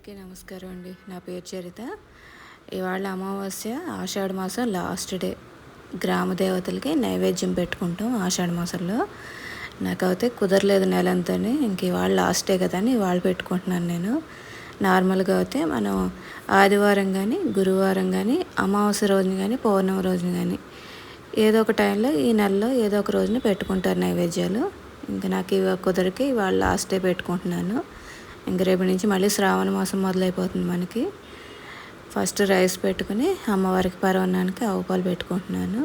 అందరికీ నమస్కారం అండి. నా పేరు చరిత. ఇవాళ అమావాస్య, ఆషాఢ మాసం లాస్ట్ డే. గ్రామ దేవతలకి నైవేద్యం పెట్టుకుంటాం ఆషాఢ మాసంలో. నాకైతే కుదరలేదు నెలంతని. ఇంక ఇవాళ లాస్ట్ డే కదా అని ఇవాళ పెట్టుకుంటున్నాను నేను. నార్మల్గా అయితే మనం ఆదివారం కానీ, గురువారం కానీ, అమావాస్య రోజున కానీ, పౌర్ణమి రోజున కానీ ఏదో ఒక టైంలో ఈ నెలలో ఏదో ఒక రోజున పెట్టుకుంటారు నైవేద్యాలు. ఇంకా నాకు కుదరకి ఇవాళ లాస్ట్ డే పెట్టుకుంటున్నాను. ఇంక రేపు నుంచి మళ్ళీ శ్రావణ మాసం మొదలైపోతుంది మనకి. ఫస్ట్ రైస్ పెట్టుకుని అమ్మవారికి పరవన్నానికి ఆవుపాలు పెట్టుకుంటున్నాను.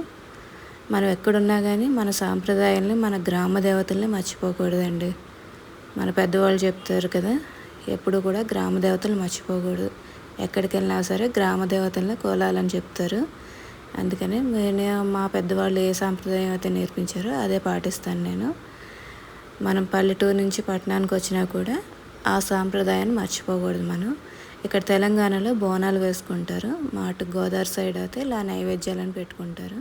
మనం ఎక్కడున్నా కానీ మన సాంప్రదాయాల్ని, మన గ్రామ దేవతల్ని మర్చిపోకూడదండి. మన పెద్దవాళ్ళు చెప్తారు కదా, ఎప్పుడు కూడా గ్రామ దేవతలు మర్చిపోకూడదు. ఎక్కడికి వెళ్ళినా సరే గ్రామ దేవతల్ని కోలాలని చెప్తారు. అందుకని మా పెద్దవాళ్ళు ఏ సాంప్రదాయం అయితే నేర్పించారో అదే పాటిస్తాను నేను. మనం పల్లెటూరు నుంచి పట్టణానికి వచ్చినా కూడా ఆ సాంప్రదాయాన్ని మర్చిపోకూడదు మనం. ఇక్కడ తెలంగాణలో బోనాలు వేసుకుంటారు. మా అటు గోదావరి సైడ్ అయితే ఇలా నైవేద్యాలను పెట్టుకుంటారు.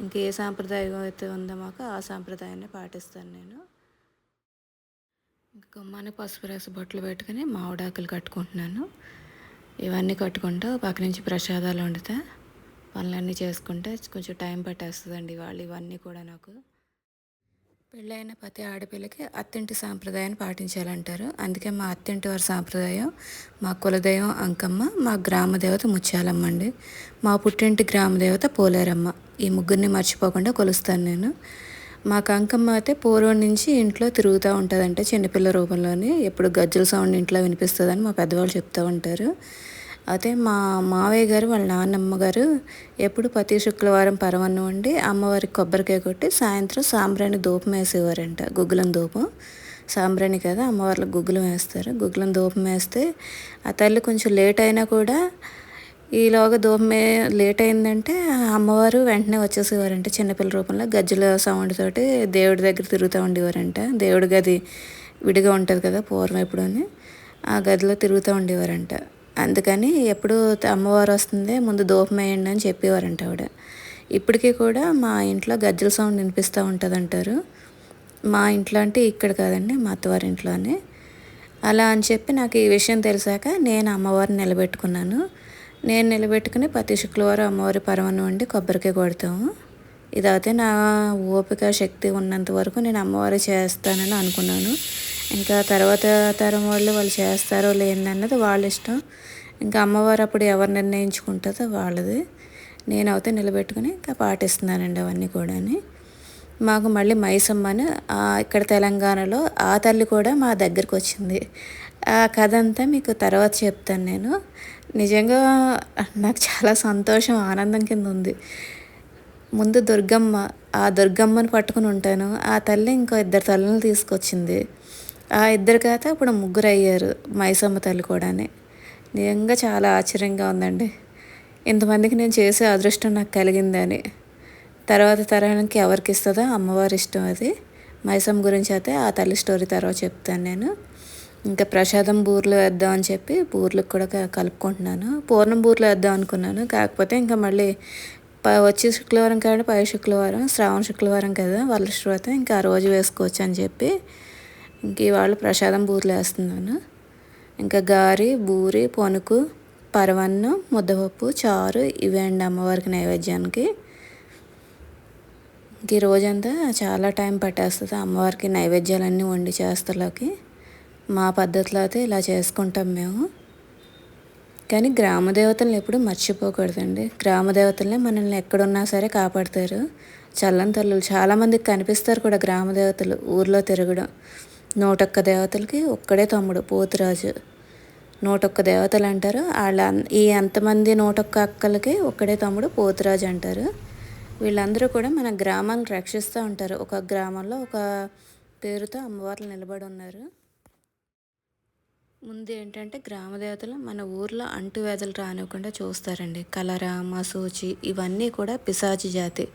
ఇంక ఏ సాంప్రదాయం అయితే ఉందో మాకు ఆ సాంప్రదాయాన్ని పాటిస్తాను నేను. ఇంకా గుమ్మాన్ని పసుపు రాసి బొట్లు పెట్టుకుని మామిడాకులు కట్టుకుంటున్నాను. ఇవన్నీ కట్టుకుంటూ పక్క నుంచి ప్రసాదాలు వండుతా. పనులన్నీ చేసుకుంటే కొంచెం టైం పట్టేస్తుందండి వాళ్ళు ఇవన్నీ కూడా నాకు. పెళ్ళైన ప్రతి ఆడపిల్లకి అత్తింటి సాంప్రదాయాన్ని పాటించాలంటారు. అందుకే మా అత్తింటి వారి సాంప్రదాయం మా కులదైవం అంకమ్మ, మా గ్రామదేవత ముత్యాలమ్మ అండి. మా పుట్టింటి గ్రామదేవత పోలేరమ్మ. ఈ ముగ్గురిని మర్చిపోకుండా కొలుస్తాను నేను. మాకు అంకమ్మ అయితే పూర్వం నుంచి ఇంట్లో తిరుగుతూ ఉంటుందంటే చిన్నపిల్ల రూపంలోని ఎప్పుడు గజ్జల సౌండ్ ఇంట్లో వినిపిస్తుందని మా పెద్దవాళ్ళు చెప్తూ ఉంటారు. అయితే మా మావయ్య గారు వాళ్ళ నాన్నమ్మ గారు ఎప్పుడు ప్రతి శుక్రవారం పరవన్నం వండి అమ్మవారికి కొబ్బరికాయ కొట్టి సాయంత్రం సాంబ్రాణి ధూపం వేసేవారంట. గుగ్గులం ధూపం, సాంబ్రాణి కదా అమ్మవార్లకు గుగ్గులం వేస్తారు. గుగ్గులం ధూపం వేస్తే ఆ తల్లి కొంచెం లేట్ అయినా కూడా ఈలోగా ధూపమే లేట్ అయిందంటే అమ్మవారు వెంటనే వచ్చేసేవారంట చిన్నపిల్ల రూపంలో. గజ్జల సౌండ్ తోటి దేవుడి దగ్గర తిరుగుతూ ఉండేవారంట. దేవుడి గది విడిగా ఉంటుంది కదా పూర్వం ఎప్పుడని, ఆ గదిలో తిరుగుతూ ఉండేవారంట. అందుకని ఎప్పుడు అమ్మవారు వస్తుంది ముందు ధూపం వేయండి అని చెప్పేవారంట ఆవిడ. ఇప్పటికీ కూడా మా ఇంట్లో గజ్జల సౌండ్ వినిపిస్తూ ఉంటుంది అంటారు. మా ఇంట్లో అంటే ఇక్కడ కాదండి, మా అత్తవారి ఇంట్లోనే. అలా అని చెప్పి నాకు ఈ విషయం తెలిసాక నేను అమ్మవారిని నిలబెట్టుకున్నాను. నేను నిలబెట్టుకుని ప్రతి శుక్రవారం అమ్మవారి పరవన్నం వండి కొబ్బరికాయ కొడతాము. ఇదైతే నా ఓపిక శక్తి ఉన్నంత వరకు నేను అమ్మవారి చేస్తానని అనుకున్నాను. ఇంకా తర్వాత తరం వాళ్ళు చేస్తారో లేదన్నది వాళ్ళ ఇష్టం. ఇంకా అమ్మవారు అప్పుడు ఎవరు నిర్ణయించుకుంటుందో వాళ్ళది. నేనైతే నిలబెట్టుకుని ఇంకా పాటిస్తున్నానండి అవన్నీ కూడా. మాకు మళ్ళీ మైసమ్మ అని ఇక్కడ తెలంగాణలో ఆ తల్లి కూడా మా దగ్గరికి వచ్చింది. ఆ కథ అంతా మీకు తర్వాత చెప్తాను నేను. నిజంగా నాకు చాలా సంతోషం, ఆనందం కింద ఉంది. ముందు దుర్గమ్మ, ఆ దుర్గమ్మని పట్టుకుని ఉంటాను. ఆ తల్లి ఇంకో ఇద్దరు తల్లిని తీసుకొచ్చింది. ఆ ఇద్దరు కాక ఇప్పుడు ముగ్గురు అయ్యారు మైసమ్మ తల్లి కూడా. నిజంగా చాలా ఆశ్చర్యంగా ఉందండి. ఇంతమందికి నేను చేసే అదృష్టం నాకు కలిగిందని. తర్వాత తరానికి ఎవరికి ఇస్తుందో అమ్మవారి ఇష్టం అది. మైసమ్మ గురించి అయితే ఆ తల్లి స్టోరీ తర్వాత చెప్తాను నేను. ఇంకా ప్రసాదం బూర్లు వేద్దాం అని చెప్పి బూర్లకు కూడా కలుపుకుంటున్నాను. పూర్ణం బూర్లు వేద్దాం అనుకున్నాను, కాకపోతే ఇంకా మళ్ళీ వచ్చే శుక్రవారం కానీ పై శుక్రవారం శ్రావణ శుక్రవారం కదా వాళ్ళ శ్రోత, ఇంకా ఆ రోజు వేసుకోవచ్చు అని చెప్పి ఇంక ఇవాళ ప్రసాదం బూర్లు వేస్తున్నాను. ఇంకా గారి, బూరి, పొనుకు, పరవన్నం, ముద్దపప్పు, చారు ఇవే అండి అమ్మవారికి నైవేద్యానికి. ఇంక ఈ రోజంతా చాలా టైం పట్టేస్తుంది అమ్మవారికి నైవేద్యాలన్నీ వండి చేస్తలోకి. మా పద్ధతిలో అయితే ఇలా చేసుకుంటాం మేము. కానీ గ్రామదేవతలను ఎప్పుడు మర్చిపోకూడదండి. గ్రామదేవతలనే మనల్ని ఎక్కడున్నా సరే కాపాడతారు. చల్లని తల్లులు చాలామందికి కనిపిస్తారు కూడా గ్రామదేవతలు ఊర్లో తిరగడం. 101 దేవతలకి ఒక్కడే తమ్ముడు పోతురాజు. 101 దేవతలు అంటారు. ఈ ఎంతమంది 101 అక్కలకి ఒక్కడే తమ్ముడు పోతురాజు అంటారు. వీళ్ళందరూ కూడా మన గ్రామాలను రక్షిస్తూ ఉంటారు. ఒక గ్రామంలో ఒక పేరుతో అమ్మవార్లు నిలబడి ఉన్నారు. ముందు ఏంటంటే గ్రామదేవతలు మన ఊర్లో అంటువ్యాధులు రానివ్వకుండా చూస్తారండి. కలరా, మసూచి ఇవన్నీ కూడా పిశాచి జాతి.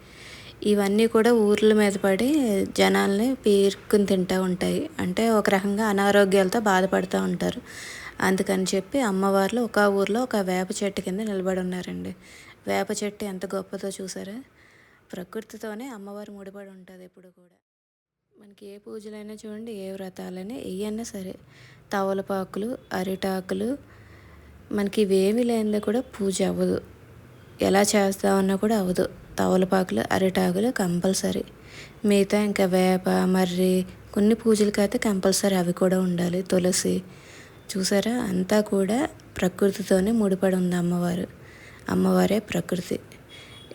ఇవన్నీ కూడా ఊర్ల మీద పడి జనాల్ని పీర్కుని తింటూ ఉంటాయి. అంటే ఒక రకంగా అనారోగ్యాలతో బాధపడుతూ ఉంటారు. అందుకని చెప్పి అమ్మవార్లు ఒక ఊర్లో ఒక వేప చెట్టు కింద నిలబడి ఉన్నారండి. వేప చెట్టు ఎంత గొప్పదో చూసారా. ప్రకృతితోనే అమ్మవారు ముడిపడి ఉంటుంది ఎప్పుడు కూడా. మనకి ఏ పూజలైనా చూడండి, ఏ వ్రతాలైనా ఏయన్నా సరే తవలపాకులు, అరిటాకులు, మనకి ఇవేమీ లేనిదే కూడా పూజ అవ్వదు. ఎలా చేస్తామన్నా కూడా అవ్వదు. తమలపాకులు, అరిటాకులు కంపల్సరీ. మిగతా ఇంకా వేప, మర్రి కొన్ని పూజలకైతే కంపల్సరీ అవి కూడా ఉండాలి. తులసి చూసారా, అంతా కూడా ప్రకృతితోనే ముడిపడి ఉంది అమ్మవారు. అమ్మవారే ప్రకృతి.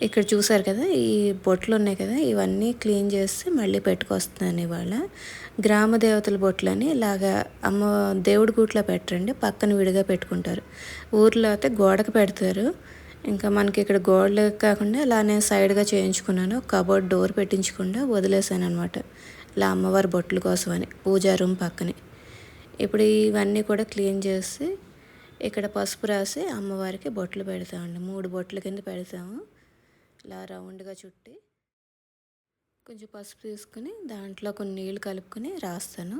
ఇక్కడ చూసారు కదా, ఈ బొట్లు ఉన్నాయి కదా, ఇవన్నీ క్లీన్ చేసి మళ్ళీ పెట్టుకొస్తున్నాను ఇవాళ. గ్రామ దేవతల బొట్లని ఇలాగా దేవుడి గూట్లో పెట్టరండి, పక్కన విడిగా పెట్టుకుంటారు. ఊర్లో అయితే గోడకు పెడతారు. ఇంకా మనకి ఇక్కడ గోడలకు కాకుండా ఇలా నేను సైడ్గా చేయించుకున్నాను. కబోర్డ్ డోర్ పెట్టించకుండా వదిలేసాను అనమాట, ఇలా అమ్మవారి బొట్ల కోసమని పూజా రూమ్ పక్కనే. ఇప్పుడు ఇవన్నీ కూడా క్లీన్ చేసి ఇక్కడ పసుపు రాసి అమ్మవారికి బొట్లు పెడతామండి. 3 బొట్ల కింద పెడతాము. ఇలా రౌండ్గా చుట్టి కొంచెం పసుపు తీసుకుని దాంట్లో కొన్ని నీళ్ళు కలుపుకొని రాస్తాను.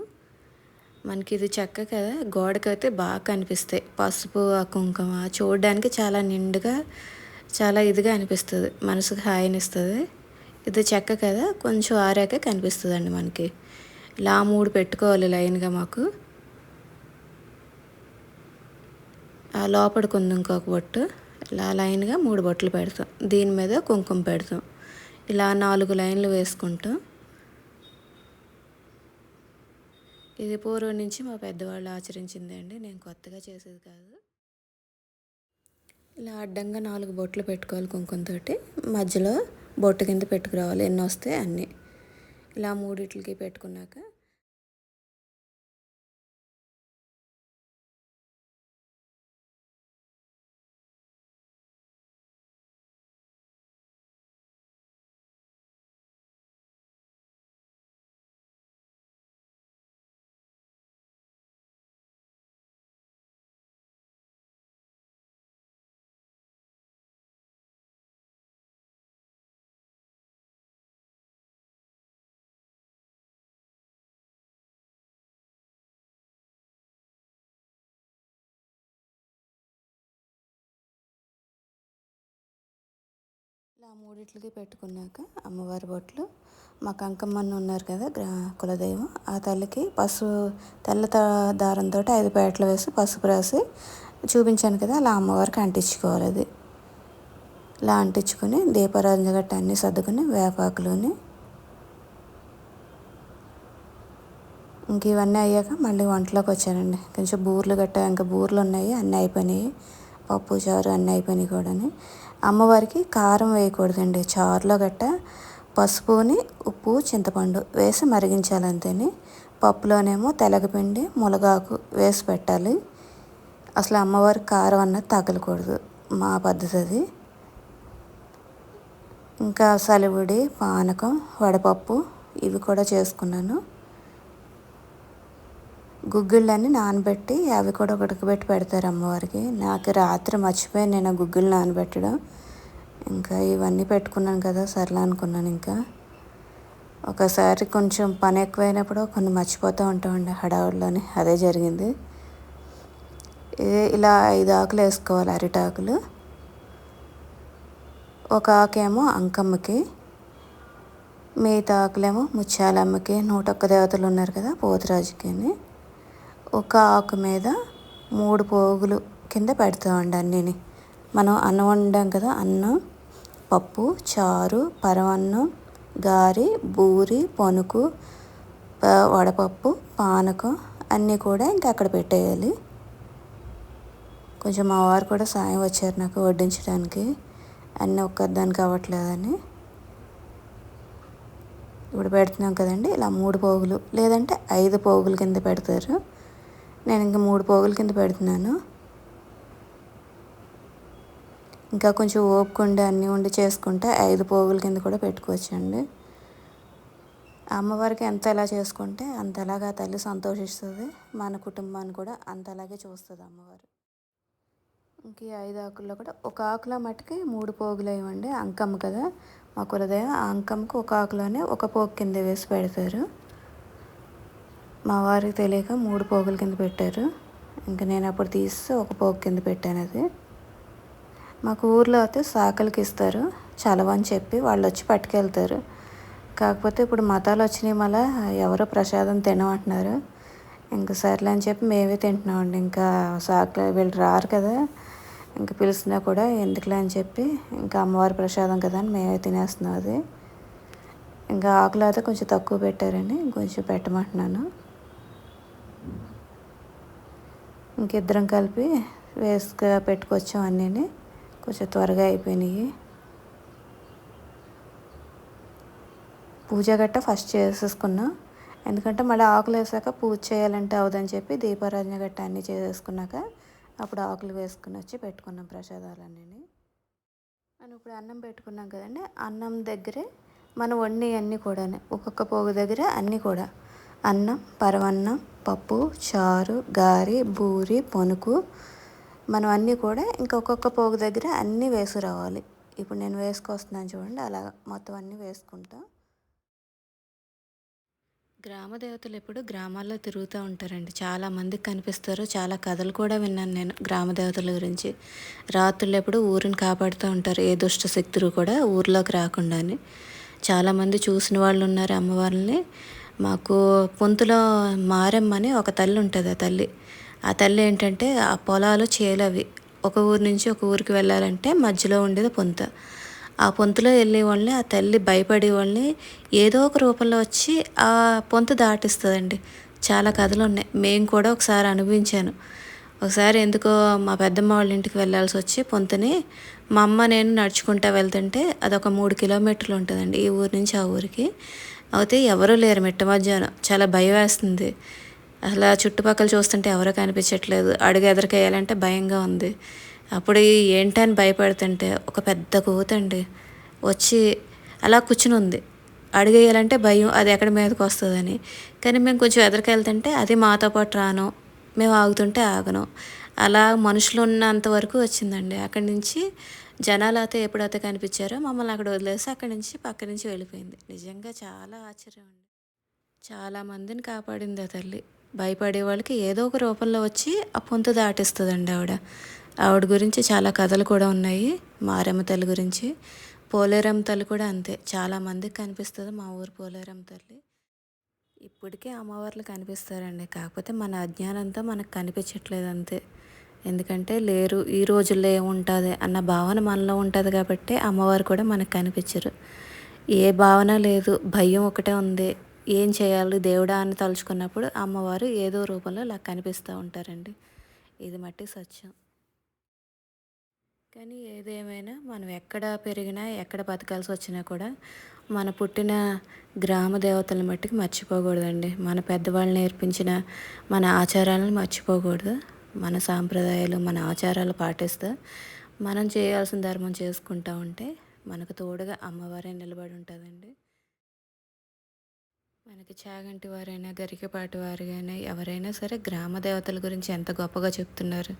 మనకి ఇది చెక్క కదా, గోడకైతే బాగా కనిపిస్తాయి పసుపు, ఆ కుంకుమ చూడడానికి చాలా నిండుగా, చాలా ఇదిగా అనిపిస్తుంది, మనసుకు హాయినిస్తుంది. ఇది చెక్క కదా, కొంచెం ఆరాకే కనిపిస్తుంది అండి మనకి. ఇలా 3 పెట్టుకోవాలి లైన్గా. మాకు ఆ లోపలికి ఉంది ఇంకొక బొట్టు. ఇలా లైన్గా 3 బొట్లు పెడతాం. దీని మీద కుంకుమ పెడతాం. ఇలా 4 లైన్లు వేసుకుంటాం. ఇది పూర్వం నుంచి మా పెద్దవాళ్ళు ఆచరించింది అండి, నేను కొత్తగా చేసేది కాదు. ఇలా అడ్డంగా 4 బొట్లు పెట్టుకోవాలి కుంకుమతోటి. మధ్యలో బొట్టు కింద పెట్టుకురావాలి, ఎన్ని వస్తాయి అన్నీ. ఇలా 3 పెట్టుకున్నాక ఇలా 3 పెట్టుకున్నాక అమ్మవారి బొట్లు, మా కంకమ్మన్న ఉన్నారు కదా కులదైవం, ఆ తల్లికి తెల్ల దారంతో 5 పేటలు వేసి పసుపు రాసి చూపించాను కదా, అలా అమ్మవారికి అంటించుకోవాలి. అది ఇలా అంటించుకొని దీపారాధన గట్ట అన్నీ సర్దుకొని వేపాకులోని ఇంక ఇవన్నీ అయ్యాక మళ్ళీ వంటలోకి వచ్చానండి. కొంచెం బూర్లు గట్ట, ఇంకా బూర్లు ఉన్నాయి, అన్నీ అయిపోయినాయి. పప్పు చారు అన్నీ అయిపోయినాయి కూడా. అమ్మవారికి కారం వేయకూడదండి చారులో గట్ట. పసుపుని, ఉప్పు, చింతపండు వేసి మరిగించాలంతేని. పప్పులోనేమో తెలగపిండి, మునగాకు వేసి పెట్టాలి. అసలు అమ్మవారికి కారం అన్నది తగలకూడదు, మా పద్ధతి అది. ఇంకా సలివిడి, పానకం, వడపప్పు ఇవి కూడా చేసుకున్నాను. గుగ్గిళ్ళని నానబెట్టి అవి కూడా ఉడకబెట్టి పెడతారు అమ్మవారికి. నాకు రాత్రి మర్చిపోయి నేను ఆ గుగ్గిళ్ళు నానబెట్టడం. ఇంకా ఇవన్నీ పెట్టుకున్నాను కదా, సర్లే అనుకున్నాను. ఇంకా ఒకసారి కొంచెం పని ఎక్కువైనప్పుడు కొన్ని మర్చిపోతూ ఉంటామండి హడావుడిలోని, అదే జరిగింది. ఇలా 5 ఆకులు వేసుకోవాలి, అరిటాకులు. ఒక ఆకేమో అంకమ్మకి, మిగతా ఆకులేమో ముత్యాలమ్మకి, 101 దేవతలు ఉన్నారు కదా పోతురాజుకి అని. ఒక ఆకు మీద 3 పోగులు కింద పెడతామండి అన్నీని. మనం అన్నం వండాం కదా, అన్నం, పప్పు, చారు, పరమన్నం, గారి, బూరి, పనుకు, వడపప్పు, పానకం అన్నీ కూడా ఇంకా అక్కడ పెట్టేయాలి. కొంచెం మా వారు కూడా సాయం వచ్చారు నాకు వడ్డించడానికి, అన్నీ ఒక్కదానికి అవ్వట్లేదని. ఇప్పుడు పెడుతున్నాం కదండి, ఇలా 3 పోగులు లేదంటే 5 పోగుల కింద పెడతారు. నేను ఇంకా 3 పోగుల కింద పెడుతున్నాను. ఇంకా కొంచెం ఓపుకుండి అన్నీ ఉండి చేసుకుంటే 5 పోగుల కింద కూడా పెట్టుకోవచ్చండి. అమ్మవారికి ఎంత ఎలా చేసుకుంటే అంతలాగా తల్లి సంతోషిస్తుంది, మన కుటుంబాన్ని కూడా అంతలాగే చూస్తుంది అమ్మవారు. ఇంక 5 ఆకుల్లో కూడా ఒక ఆకులో మట్టుకి 3 పోగులు అయ్యండి. అంకమ్మ కదా మా కులదైవం, ఆ అంకమ్మకు ఒక ఆకులోనే ఒక పోగు కింద వేసి పెడతారు. మా వారికి తెలియక 3 పోగుల కింద పెట్టారు. ఇంకా నేను అప్పుడు తీసి ఒక పోగు కింద పెట్టాను. అది మాకు ఊర్లో అయితే సాకలకి ఇస్తారు చలవని చెప్పి, వాళ్ళు వచ్చి పట్టుకెళ్తారు. కాకపోతే ఇప్పుడు మతాలు వచ్చినాయి, మళ్ళీ ఎవరో ప్రసాదం తినమంటున్నారు. ఇంకా సర్లే అని చెప్పి మేమే తింటున్నామండి. ఇంకా సాకులు వీళ్ళు రారు కదా, ఇంకా పిలిచినా కూడా ఎందుకులే అని చెప్పి ఇంకా అమ్మవారి ప్రసాదం కదా అని మేమే తినేస్తున్నాం అది. ఇంకా ఆకులు అయితే కొంచెం తక్కువ పెట్టారని కొంచెం పెట్టమంటున్నాను. ఇంకిద్దరం కలిపి పెట్టుకొచ్చాం అన్నీ. కొంచెం త్వరగా అయిపోయినాయి. పూజ గట్ట ఫస్ట్ చేసేసుకున్నాం, ఎందుకంటే మళ్ళీ ఆకులు వేసాక పూజ చేయాలంటే అవదని చెప్పి దీపారాధన గట్ట అన్నీ చేసేసుకున్నాక అప్పుడు ఆకులు వేసుకుని వచ్చి పెట్టుకున్నాం ప్రసాదాలన్నీ. మనం ఇప్పుడు అన్నం పెట్టుకున్నాం కదండి, అన్నం దగ్గరే మనం వండి అన్నీ కూడా ఒక్కొక్క పోగు దగ్గర అన్నీ కూడా అన్నం, పరమన్నం, పప్పు, చారు, గారి, బూరి, పొనుకు మనం అన్నీ కూడా ఇంకొక పోగు దగ్గర అన్నీ వేసుకురావాలి. ఇప్పుడు నేను వేసుకొస్తున్నాను చూడండి, అలా మొత్తం అన్నీ వేసుకుంటాం. గ్రామ దేవతలు ఎప్పుడు గ్రామాల్లో తిరుగుతూ ఉంటారండి, చాలామందికి కనిపిస్తారు. చాలా కథలు కూడా విన్నాను నేను గ్రామ దేవతల గురించి. రాత్రులు ఎప్పుడు ఊరిని కాపాడుతూ ఉంటారు, ఏ దుష్ట శక్తులు కూడా ఊర్లోకి రాకుండా అని. చాలామంది చూసిన వాళ్ళు ఉన్నారు అమ్మవారిని. మాకు పొంతులో మారమ్మని ఒక తల్లి ఉంటుంది. ఆ తల్లి ఏంటంటే ఆ పొలాలు చేలు అవి ఒక ఊరు నుంచి ఒక ఊరికి వెళ్ళాలంటే మధ్యలో ఉండేది పొంత. ఆ పొంతులో వెళ్ళే వాళ్ళని ఆ తల్లి భయపడే వాళ్ళని ఏదో ఒక రూపంలో వచ్చి ఆ పొంత దాటిస్తుందండి. చాలా కథలు ఉన్నాయి, మేము కూడా ఒకసారి అనుభవించాను. ఒకసారి ఎందుకో మా పెద్దమ్మ వాళ్ళ ఇంటికి వెళ్ళాల్సి వచ్చి పొంతని మా అమ్మ నేను నడుచుకుంటూ వెళ్తుంటే అదొక 3 కిలోమీటర్లు ఉంటుందండి ఈ ఊరి నుంచి ఆ ఊరికి. అయితే ఎవరూ లేరు, మిట్ట మధ్యాహ్నం. చాలా భయం వేస్తుంది. అసలు చుట్టుపక్కల చూస్తుంటే ఎవరూ కనిపించట్లేదు, అడుగు ఎదరికేయాలంటే భయంగా ఉంది. అప్పుడు ఏంటని భయపడుతుంటే ఒక పెద్ద కోతండి వచ్చి అలా కూర్చుని ఉంది. అడుగేయాలంటే భయం, అది ఎక్కడి మీదకి వస్తుందని. కానీ మేము కొంచెం ఎదరికెళ్తుంటే అది మాతో పాటు రాను, మేము ఆగుతుంటే ఆగను. అలా మనుషులు ఉన్నంత వరకు వచ్చిందండి. అక్కడి నుంచి జనాలు అయితే ఎప్పుడైతే కనిపించారో మమ్మల్ని అక్కడ వదిలేసి అక్కడి నుంచి పక్క నుంచి వెళ్ళిపోయింది. నిజంగా చాలా ఆశ్చర్యం అండి. చాలామందిని కాపాడింది ఆ తల్లి. భయపడే వాళ్ళకి ఏదో ఒక రూపంలో వచ్చి ఆ పొంతు దాటిస్తుందండి ఆవిడ గురించి చాలా కథలు కూడా ఉన్నాయి. మారమ్మ తల్లి గురించి, పోలేరమ్మ తల్లి కూడా అంతే, చాలామందికి కనిపిస్తుంది మా ఊరు పోలేరమ్మ తల్లి. ఇప్పటికే అమ్మవార్లు కనిపిస్తారండి, కాకపోతే మన అజ్ఞానంతో మనకు కనిపించట్లేదు అంతే. ఎందుకంటే లేరు, ఈ రోజుల్లో ఏముంటుంది అన్న భావన మనలో ఉంటుంది కాబట్టి అమ్మవారు కూడా మనకు కనిపించరు. ఏ భావన లేదు, భయం ఒకటే ఉంది. ఏం చేయాలి దేవుడా అని తలుచుకున్నప్పుడు అమ్మవారు ఏదో రూపంలో ఇలా కనిపిస్తూ ఉంటారండి. ఇది మట్టి సత్యం. కానీ ఏదేమైనా మనం ఎక్కడ పెరిగినా ఎక్కడ బతకాల్సి వచ్చినా కూడా మన పుట్టిన గ్రామ దేవతలను మట్టికి మర్చిపోకూడదండి. మన పెద్దవాళ్ళు నేర్పించిన మన ఆచారాలను మర్చిపోకూడదు. మన సాంప్రదాయాలు మన ఆచారాలు పాటిస్తూ మనం చేయాల్సిన ధర్మం చేసుకుంటూ ఉంటే మనకు తోడుగా అమ్మవారే నిలబడి ఉంటుందండి. మనకి చాగంటి వారైనా గరికపాటి వారైనా ఎవరైనా సరే గ్రామ దేవతల గురించి ఎంత గొప్పగా చెప్తున్నారు.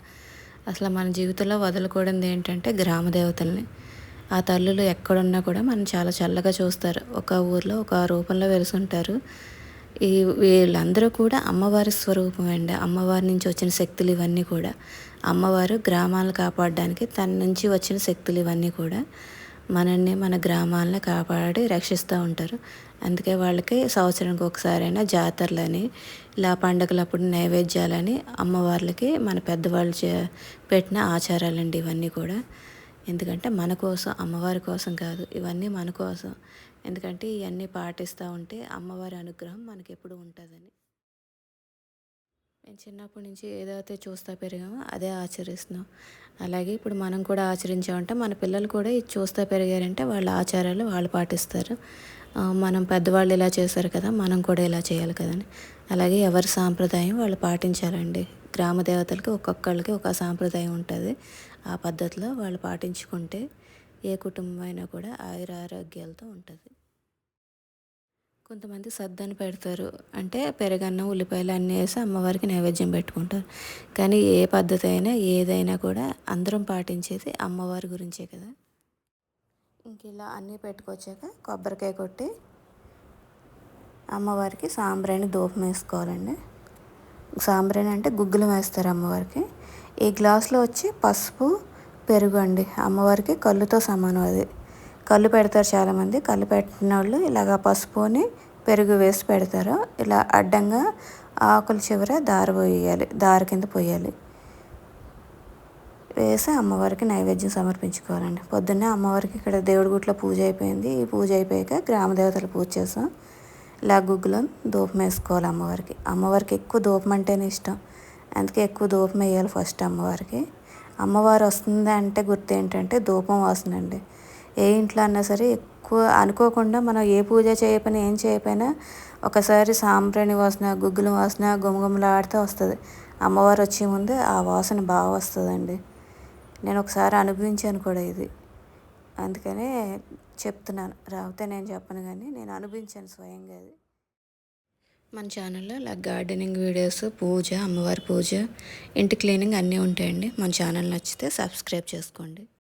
అసలు మన జీవితంలో వదలకూడదు ఏంటంటే గ్రామ దేవతల్ని. ఆ తల్లులు ఎక్కడున్నా కూడా మనం చాలా చల్లగా చూస్తారు. ఒక ఊర్లో ఒక రూపంలో వెలుసుంటారు. ఈ వీళ్ళందరూ కూడా అమ్మవారి స్వరూపం అండి. అమ్మవారి నుంచి వచ్చిన శక్తులు ఇవన్నీ కూడా. అమ్మవారు గ్రామాలను కాపాడడానికి తన నుంచి వచ్చిన శక్తులు ఇవన్నీ కూడా మనల్ని మన గ్రామాలను కాపాడి రక్షిస్తూ ఉంటారు. అందుకే వాళ్ళకి సంవత్సరానికి ఒకసారైనా జాతరలని ఇలా పండగలప్పుడు నైవేద్యాలని అమ్మవార్లకి మన పెద్దవాళ్ళు పెట్టిన ఆచారాలండి ఇవన్నీ కూడా. ఎందుకంటే మన కోసం, అమ్మవారి కోసం కాదు, ఇవన్నీ మన కోసం. ఎందుకంటే ఇవన్నీ పాటిస్తూ ఉంటే అమ్మవారి అనుగ్రహం మనకి ఎప్పుడు ఉంటుందని. మేము చిన్నప్పటి నుంచి ఏదైతే చూస్తూ పెరిగామో అదే ఆచరిస్తున్నాం. అలాగే ఇప్పుడు మనం కూడా ఆచరించామంటే మన పిల్లలు కూడా ఇది చూస్తూ పెరిగారంటే వాళ్ళ ఆచారాలు వాళ్ళు పాటిస్తారు. మనం పెద్దవాళ్ళు ఇలా చేశారు కదా, మనం కూడా ఇలా చేయాలి కదని. అలాగే ఎవరి సాంప్రదాయం వాళ్ళు పాటించాలండి. గ్రామ దేవతలకి ఒక్కొక్కళ్ళకి ఒక సాంప్రదాయం ఉంటుంది. ఆ పద్ధతిలో వాళ్ళు పాటించుకుంటే ఏ కుటుంబం అయినా కూడా ఆయురారోగ్యాలతో ఉంటుంది. కొంతమంది సద్దని పెడతారు, అంటే పెరుగన్నం ఉల్లిపాయలు అన్నీ వేసి అమ్మవారికి నైవేద్యం పెట్టుకుంటారు. కానీ ఏ పద్ధతి అయినా ఏదైనా కూడా అందరం పాటించేది అమ్మవారి గురించే కదా. ఇంక ఇలా అన్నీ పెట్టుకొచ్చాక కొబ్బరికాయ కొట్టి అమ్మవారికి సాంబ్రాణి ధూపం వేసుకోవాలండి. సాంబ్రాణి అంటే గుగ్గులం వేస్తారు అమ్మవారికి. ఈ గ్లాసులో వచ్చి పసుపు పెరుగు అండి. అమ్మవారికి కళ్ళుతో సమానం అది. కళ్ళు పెడతారు చాలామంది. కళ్ళు పెట్టిన వాళ్ళు ఇలాగ పసుపుని పెరుగు వేసి పెడతారు. ఇలా అడ్డంగా ఆకుల చివర దారి పోయాలి, దారి కింద పోయాలి. వేసి అమ్మవారికి నైవేద్యం సమర్పించుకోవాలండి. పొద్దున్నే అమ్మవారికి ఇక్కడ దేవుడి గుట్లో పూజ అయిపోయింది. ఈ పూజ అయిపోయాక గ్రామ దేవతలు పూజ చేసాం. ఇలా గుగ్గులో ధూపం వేసుకోవాలి అమ్మవారికి. అమ్మవారికి ఎక్కువ ధూపం అంటేనే ఇష్టం, అందుకే ఎక్కువ ధూపం వేయాలి ఫస్ట్ అమ్మవారికి. అమ్మవారు వస్తుంది అంటే గుర్తు ఏంటంటే ధూపం వాసన అండి. ఏ ఇంట్లో అన్నా సరే ఎక్కువ అనుకోకుండా మనం ఏ పూజ చేయకపోయినా ఏం చేయకపోయినా ఒకసారి సాంబ్రాణి వాసన, గుగ్గుల వాసన గుమగుమలాడితే వస్తుంది. అమ్మవారు వచ్చే ముందు ఆ వాసన బాగా వస్తుందండి. నేను ఒకసారి అనుభవించాను కూడా ఇది, అందుకనే చెప్తున్నాను. రాకపోతే నేను చెప్పను, కానీ నేను అనుభవించాను స్వయంగా అది. మన ఛానల్లో ఇలా గార్డెనింగ్ వీడియోస్, పూజ, అమ్మవారి పూజ, ఇంటి క్లీనింగ్ అన్నీ ఉంటాయండి. మన ఛానల్ నచ్చితే సబ్స్క్రైబ్ చేసుకోండి.